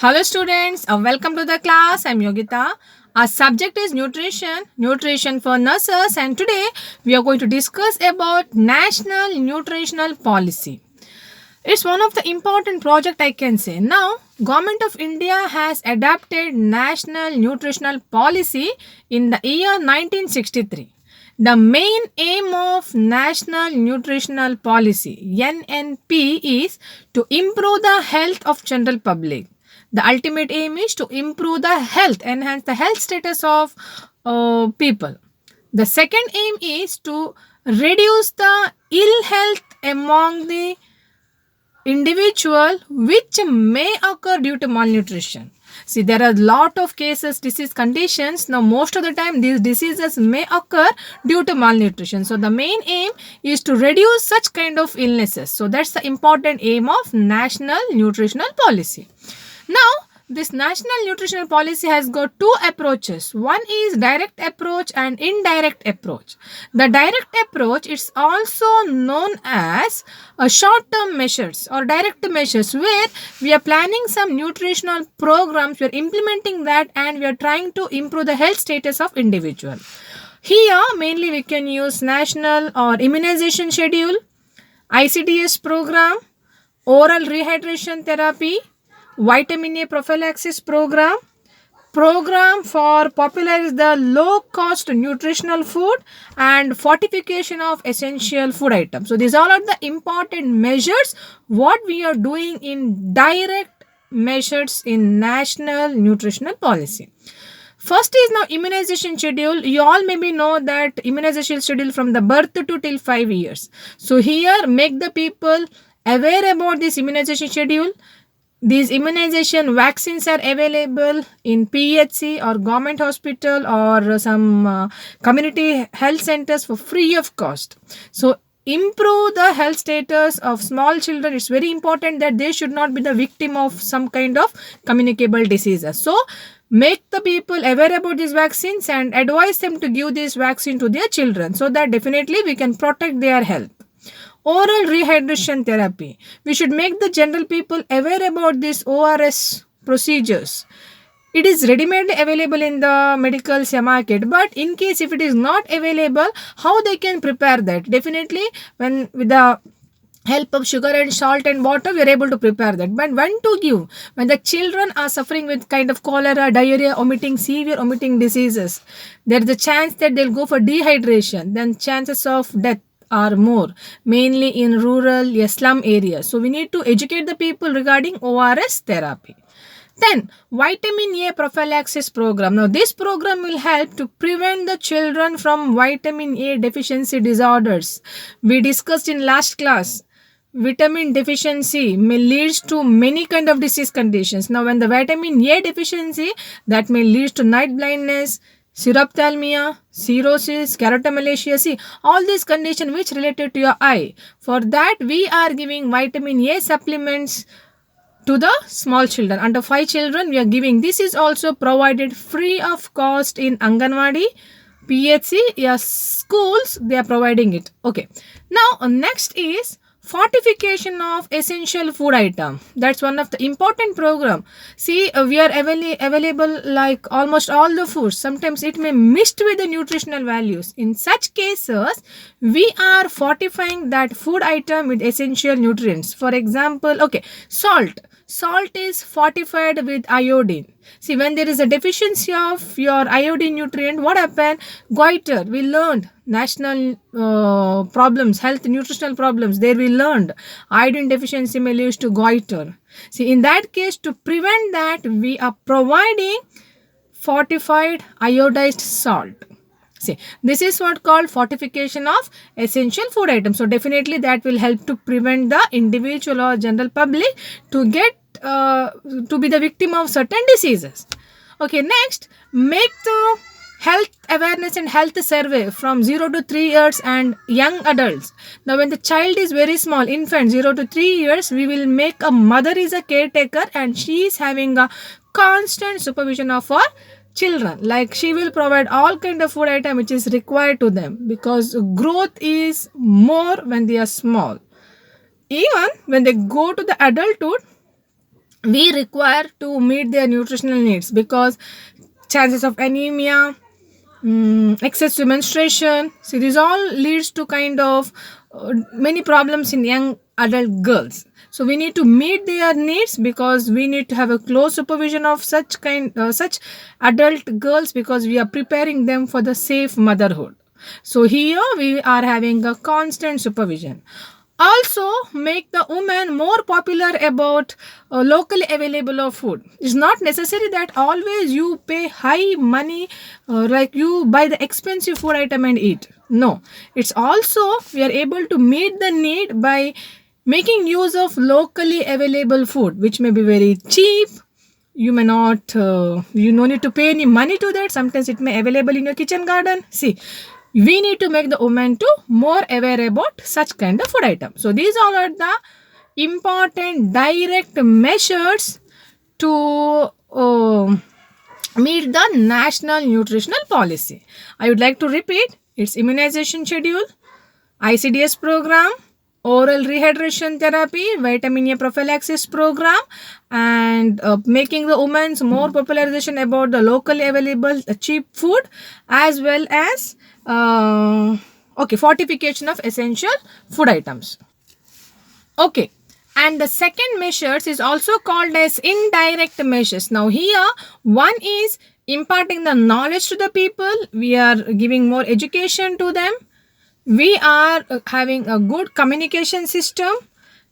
Hello, students. Welcome to the class. I'm Yogita. Our subject is nutrition for nurses, and today we are going to discuss about National Nutritional Policy. It's one of the important project I can say. Now, Government of India has adopted National Nutritional Policy in the year 1963. The main aim of National Nutritional Policy (NNP) is to improve the health of general public. The ultimate aim is to improve the health, enhance the health status of people. The second aim is to reduce the ill health among the individual which may occur due to malnutrition. See, there are a lot of cases, disease conditions. Now, most of the time, these diseases may occur due to malnutrition. So, the main aim is to reduce such kind of illnesses. So, that's the important aim of National Nutritional Policy. Now, this National Nutritional Policy has got two approaches. One is direct approach and indirect approach. The direct approach is also known as short-term measures or direct measures, where we are planning some nutritional programs, we are implementing that, and we are trying to improve the health status of individual. Here, mainly we can use national or immunization schedule, ICDS program, oral rehydration therapy, vitamin A prophylaxis program, program for popularize the low cost nutritional food, and fortification of essential food items. So these all are the important measures what we are doing in direct measures in National Nutritional Policy. First is now immunization schedule. You all maybe know that immunization schedule from the birth to till 5 years. So here make the people aware about this immunization schedule. These immunization vaccines are available in PHC or government hospital or some community health centers for free of cost. So improve the health status of small children. It's very important that they should not be the victim of some kind of communicable diseases. So make the people aware about these vaccines and advise them to give this vaccine to their children, so that definitely we can protect their health. Oral rehydration therapy. We should make the general people aware about these ORS procedures. It is ready-made available in the medical market, but in case if it is not available, how they can prepare that? Definitely, when with the help of sugar and salt and water, we are able to prepare that. But when to give? When the children are suffering with kind of cholera, diarrhea, severe vomiting diseases, there is a chance that they'll go for dehydration. Then chances of death are more, mainly in rural slum areas. So we need to educate the people regarding ORS therapy. Then vitamin A prophylaxis program. Now this program will help to prevent the children from vitamin A deficiency disorders. We discussed in last class. Vitamin deficiency may lead to many kind of disease conditions. Now when the vitamin A deficiency, that may lead to night blindness, xerophthalmia, cirrhosis, keratomalacia. See, all these conditions which related to your eye. For that, we are giving vitamin A supplements to the small children. Under 5 children, we are giving. This is also provided free of cost in Anganwadi, PHC, yes, schools. They are providing it. Okay. Now, next is fortification of essential food item. That's one of the important program. See, we are available like almost all the foods. Sometimes it may mixed with the nutritional values. In such cases, we are fortifying that food item with essential nutrients. For example, okay, salt. Salt is fortified with iodine. See, when there is a deficiency of your iodine nutrient, what happened? Goiter. We learned national problems, health nutritional problems. There we learned iodine deficiency may lead to goiter. See, in that case, to prevent that, we are providing fortified iodized salt. See, this is what called fortification of essential food items. So definitely that will help to prevent the individual or general public to get to be the victim of certain diseases. Okay, next, make the health awareness and health survey from 0 to 3 years and young adults. Now when the child is very small, infant 0 to 3 years, we will make a mother is a caretaker and she is having a constant supervision of her children. Like she will provide all kind of food item which is required to them, because growth is more when they are small. Even when they go to the adulthood, we require to meet their nutritional needs, because chances of anemia, excessive menstruation, see, this all leads to kind of many problems in young adult girls. So we need to meet their needs, because we need to have a close supervision of such adult girls, because we are preparing them for the safe motherhood. So here we are having a constant supervision. Also make the woman more popular about locally available of food. It's not necessary that always you pay high money, like you buy the expensive food item and eat. No, it's also we are able to meet the need by making use of locally available food, which may be very cheap. You may not you no need to pay any money to that. Sometimes it may available in your kitchen garden. See, we need to make the woman to more aware about such kind of food item. So these all are the important direct measures to meet the national nutritional policy. I would like to repeat: its immunization schedule, ICDS program, oral rehydration therapy, vitamin A prophylaxis program, and making the women's more popularization about the locally available cheap food, as well as fortification of essential food items. Okay. And the second measures is also called as indirect measures. Now here one is imparting the knowledge to the people. We are giving more education to them. We are having a good communication system,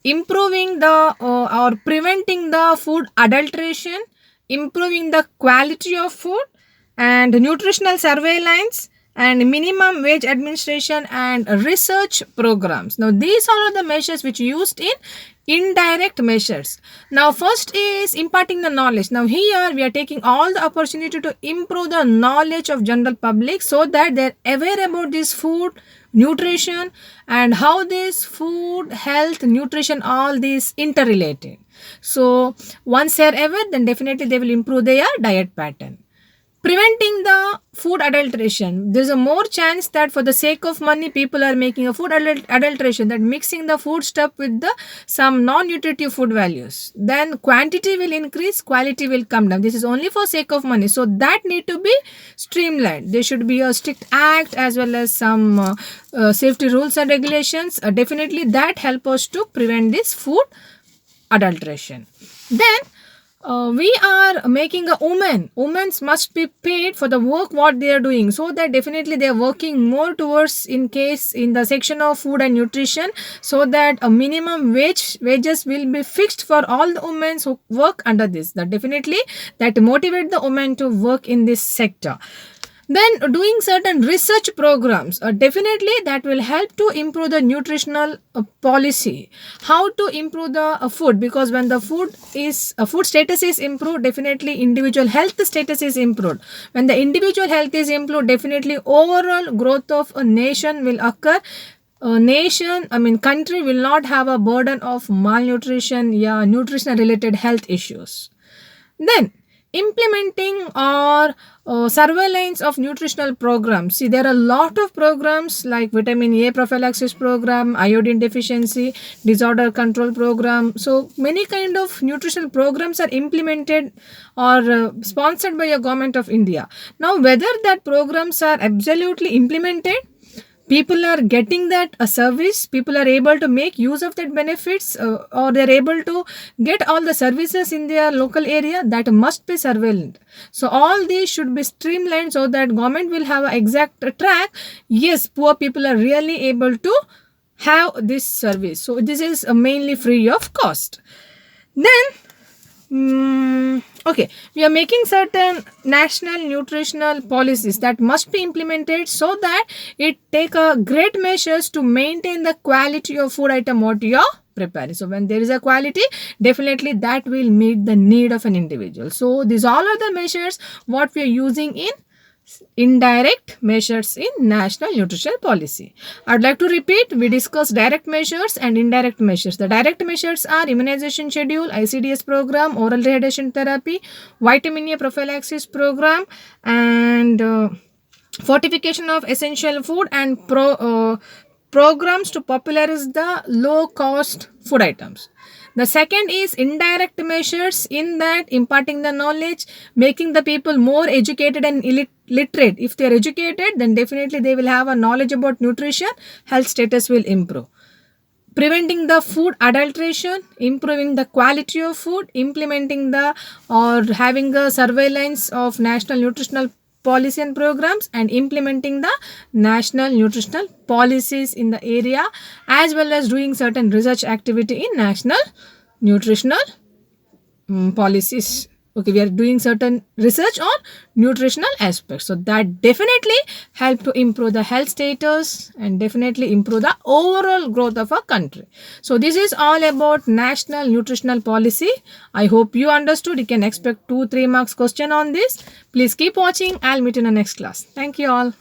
improving the or preventing the food adulteration, improving the quality of food, and nutritional surveillance, and minimum wage administration, and research programs. Now these all are the measures which used in indirect measures. Now first is imparting the knowledge. Now here we are taking all the opportunity to improve the knowledge of general public, so that they're aware about this food, nutrition, and how this food, health, nutrition, all these interrelated. So once they're aware, then definitely they will improve their diet pattern. Preventing the food adulteration. There's a more chance that for the sake of money, people are making a food adulteration, that mixing the food stuff with the some non-nutritive food values. Then quantity will increase, quality will come down. This is only for sake of money. So that need to be streamlined. There should be a strict act, as well as some safety rules and regulations. Definitely that help us to prevent this food adulteration. Then we are making a women must be paid for the work what they are doing, so that definitely they are working more towards in case in the section of food and nutrition, so that a minimum wages will be fixed for all the women who work under this. That definitely that motivate the women to work in this sector. Then doing certain research programs, definitely that will help to improve the nutritional policy. How to improve the food, because when the food status is improved, definitely individual health status is improved. When the individual health is improved, definitely overall growth of a nation will occur. Country will not have a burden of malnutrition, nutrition related health issues. Then implementing or surveillance of nutritional programs. See, there are a lot of programs like vitamin A prophylaxis program, iodine deficiency disorder control program. So many kind of nutritional programs are implemented or sponsored by a government of India. Now whether that programs are absolutely implemented, people are getting that a service, people are able to make use of that benefits, or they're able to get all the services in their local area, that must be surveilled. So all these should be streamlined, so that government will have an exact track. Yes, poor people are really able to have this service. So this is mainly free of cost. Then we are making certain national nutritional policies that must be implemented, so that it take a great measures to maintain the quality of food item what you are preparing. So when there is a quality, definitely that will meet the need of an individual. So these all are the measures what we are using in indirect measures in national nutrition policy. I'd like to repeat, we discussed direct measures and indirect measures. The direct measures are immunization schedule, ICDS program, oral rehydration therapy, vitamin A prophylaxis program, and fortification of essential food, and programs to popularize the low cost food items. The second is indirect measures, in that imparting the knowledge, making the people more educated and literate. If they are educated, then definitely they will have a knowledge about nutrition, health status will improve. Preventing the food adulteration, improving the quality of food, implementing the or having a surveillance of national nutritional policy and programs, and implementing the national nutritional policies in the area, as well as doing certain research activity in national nutritional policies. Okay, we are doing certain research on nutritional aspects, so that definitely help to improve the health status and definitely improve the overall growth of a country. So this is all about national nutritional policy. I hope you understood. You can expect 2-3 marks question on this. Please keep watching. I'll meet you in the next class. Thank you all.